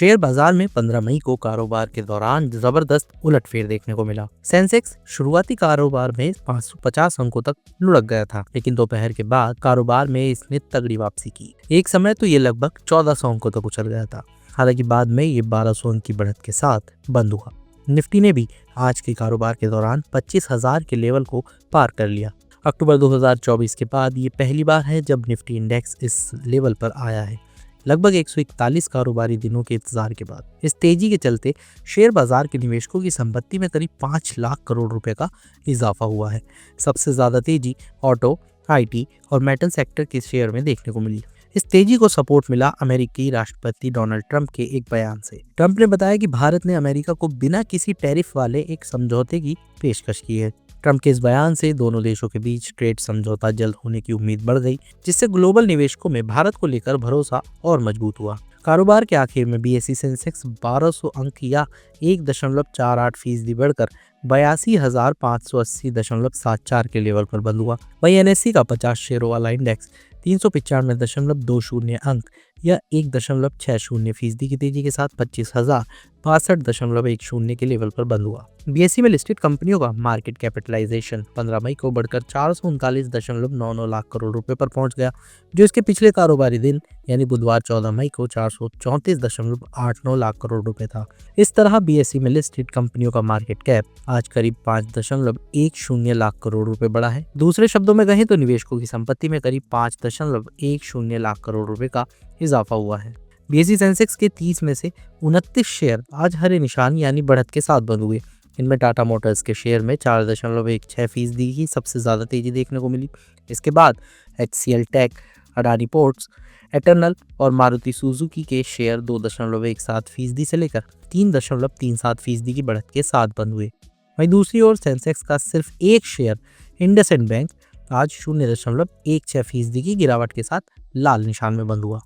Share बाजार में 15 मई को कारोबार के दौरान जबरदस्त उलटफेर देखने को मिला। सेंसेक्स शुरुआती कारोबार में 550 अंकों तक लुढ़क गया था, लेकिन दोपहर के बाद कारोबार में इसने तगड़ी वापसी की। एक समय तो ये लगभग 1400 अंकों तक उछल गया था। हालांकि बाद में ये 1200 अंक की बढ़त के साथ बंद हुआ। निफ्टी ने भी आज के कारोबार के दौरान 25,000 के लेवल को पार कर लिया। अक्टूबर 2024 के बाद ये पहली बार है जब निफ्टी इंडेक्स इस लेवल पर आया है, लगभग 141 कारोबारी दिनों के इंतजार के बाद। इस तेजी के चलते शेयर बाजार के निवेशकों की संपत्ति में करीब 5 लाख करोड़ रुपए का इजाफा हुआ है। सबसे ज्यादा तेजी ऑटो, आईटी और मेटल सेक्टर के शेयर में देखने को मिली। इस तेजी को सपोर्ट मिला अमेरिकी राष्ट्रपति डोनाल्ड ट्रंप के एक बयान से। ट्रंप ने बताया कि भारत ने अमेरिका को बिना किसी टैरिफ वाले एक समझौते की पेशकश की है। ट्रंप के इस बयान से दोनों देशों के बीच ट्रेड समझौता जल्द होने की उम्मीद बढ़ गई, जिससे ग्लोबल निवेशकों में भारत को लेकर भरोसा और मजबूत हुआ। कारोबार के आखिर में बीएसई सेंसेक्स 1200 अंक या 1.48% बढ़कर 82,580.74 के लेवल पर बंद हुआ। वहीं एनएससी का 50 शेयरों वाला इंडेक्स 395.20 अंक या 1.60% की तेजी के साथ 25,062.10 के लेवल पर बंद हुआ। बीएसई में लिस्टेड कंपनियों का मार्केट कैपिटलाइजेशन 15 मई को बढ़कर 439.99 लाख करोड़ रुपए पर पहुंच गया, जो इसके पिछले कारोबारी दिन यानी बुधवार 14 मई को 434.89 लाख करोड़ रुपए था। इस तरह बीएसई में लिस्टेड कंपनियों का मार्केट कैप आज करीब 5.10 लाख करोड़ रुपए बढ़ा है। दूसरे शब्दों में कहें तो निवेशकों की संपत्ति में करीब 5.10 लाख करोड़ रुपए का इजाफा हुआ है। बीएसई सेंसेक्स के 30 में से 29 शेयर आज हरे निशान यानी बढ़त के साथ बंद हुए। इनमें टाटा मोटर्स के शेयर में 4.16% की सबसे ज्यादा तेजी देखने को मिली। इसके बाद HCL tech, Adani ports, Eternal और मारुति सुजुकी के शेयर 2.17% से लेकर 3.37% की बढ़त के साथ बंद हुए। वहीं दूसरी ओर सेंसेक्स का सिर्फ एक शेयर इंडसइंड बैंक आज 0.16% की गिरावट के साथ लाल निशान में बंद हुआ।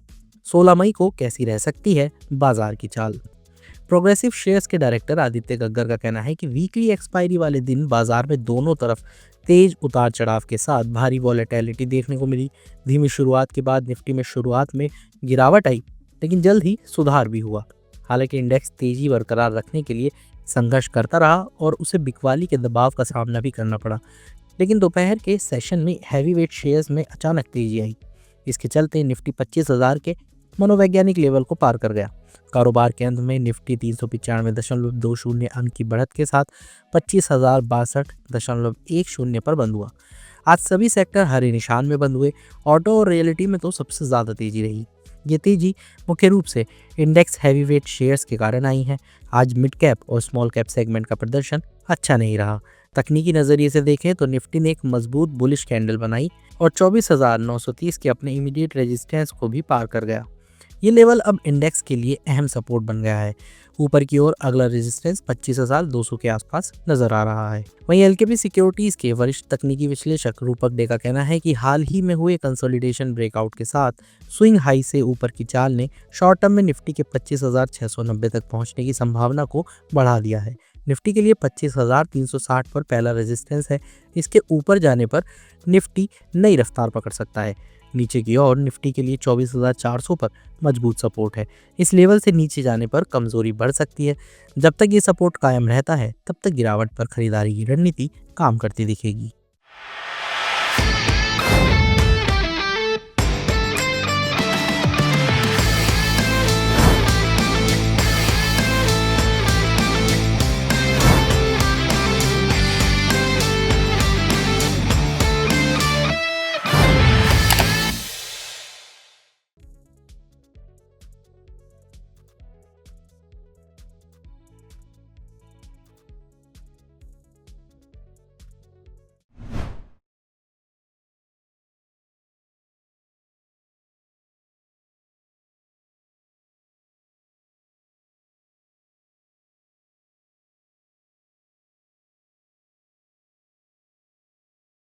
16 मई को कैसी रह सकती है बाजार की चाल? प्रोग्रेसिव शेयर्स के डायरेक्टर आदित्य गग्गर का कहना है कि वीकली एक्सपायरी वाले दिन बाजार में दोनों तरफ तेज उतार चढ़ाव के साथ भारी वॉलेटिलिटी देखने को मिली। धीमी शुरुआत के बाद निफ्टी में शुरुआत में गिरावट आई, लेकिन जल्द ही सुधार भी हुआ। हालांकि इंडेक्स तेजी बरकरार रखने के लिए संघर्ष करता रहा और उसे बिकवाली के दबाव का सामना भी करना पड़ा। लेकिन दोपहर के सेशन में हैवीवेट शेयर्स में अचानक तेजी आई। इसके चलते निफ्टी 25,000 के मनोवैज्ञानिक लेवल को पार कर गया। कारोबार के अंत में निफ्टी 395.20 अंक की बढ़त के साथ 25,062.10 पर बंद हुआ। आज सभी सेक्टर हरे निशान में बंद हुए। ऑटो और रियलिटी में तो सबसे ज्यादा तेजी रही। ये तेजी मुख्य रूप से इंडेक्स हैवीवेट शेयर्स के कारण आई है। आज मिड कैप और स्मॉल कैप सेगमेंट का प्रदर्शन अच्छा नहीं रहा। तकनीकी नजरिए से देखें तो निफ्टी ने एक मजबूत बुलिश कैंडल बनाई और 24,930 के अपने इमीडिएट रेजिस्टेंस को भी पार कर गया। ये लेवल अब इंडेक्स के लिए अहम सपोर्ट बन गया है। ऊपर की ओर अगला रेजिस्टेंस 25,200 के आसपास नजर आ रहा है। वहीं एलकेपी सिक्योरिटीज के वरिष्ठ तकनीकी विश्लेषक रूपक डे का कहना है कि हाल ही में हुए कंसोलिडेशन ब्रेकआउट के साथ स्विंग हाई से ऊपर की चाल ने शॉर्ट टर्म में निफ्टी के 25,690 तक पहुंचने की संभावना को बढ़ा दिया है। निफ्टी के लिए 25,360 पर पहला रेजिस्टेंस है। इसके ऊपर जाने पर निफ्टी नई रफ्तार पकड़ सकता है। नीचे की ओर निफ्टी के लिए 24,400 पर मजबूत सपोर्ट है। इस लेवल से नीचे जाने पर कमजोरी बढ़ सकती है। जब तक ये सपोर्ट कायम रहता है तब तक गिरावट पर खरीदारी की रणनीति काम करती दिखेगी।